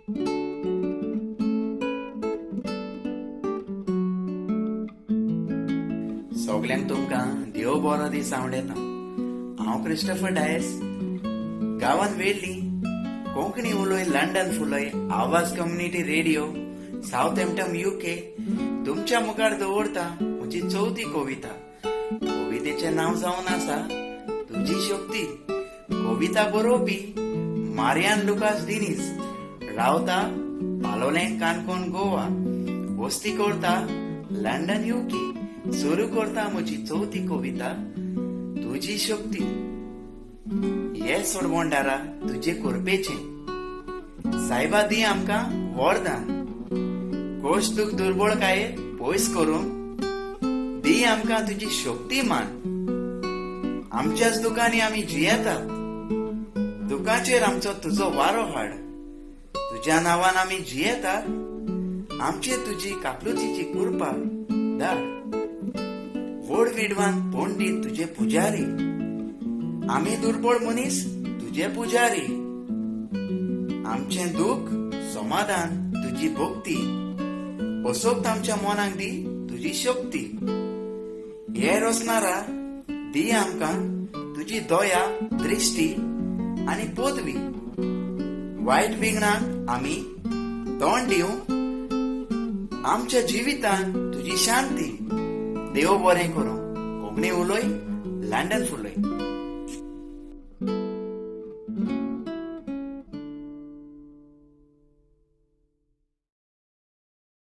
सगल्यांक तुमकां देव बरो दीस आवडेता। हांव क्रिस्टोफर डायस, गांवांत वेळ्ळी कोंकणी उलोय लंडन फुलोय आवाज कम्युनिटी रेडिओ साउथहॅम्प्टन UK तुमच्या मुखार दवरता म्हजी चवथी कविता। कवितेचें नांव जावन आसा तुजी शक्ती। कविता बरोवपी मारियान लुकास डिनीस, रावता पालोलें काणकोण गोवा, वस्ती करता लंडन UK। सुरू करता म्हजी चवथी कविता तुजी शक्ती। हे सोडवंडारा तुजे कुरपेचें, सायबा दी आमकां वरदान। कोश दुख दुर्बळकाये पयस करून दी आमकां तुजी शक्तिमान। आमच्याच दुखांनी आमी जियेतात, दुखाचेर आमचो तुजो वारो हाड। तुज्या नांवान आमी जियेतात, आमचेर तुजी कापलुतीची कृपा धाड। व्हड विद्वान पंडित तुजे पुजारी, आमी दुर्बळ मनीस तुजे पुजारी। आमचें दुख समाधान तुजी भक्ती, असोक्त आमच्या मनाक दी तुजी शक्ती। हे रचणारा दी आमकां तुजी दया दृष्टी आनी पदवी। वायट विघ्नाक आमी तोंड दिवं, आमच्या जिवितान तुजी शांती। देव बरें करूं। कोंकणी उलोय लंडन फुलोय।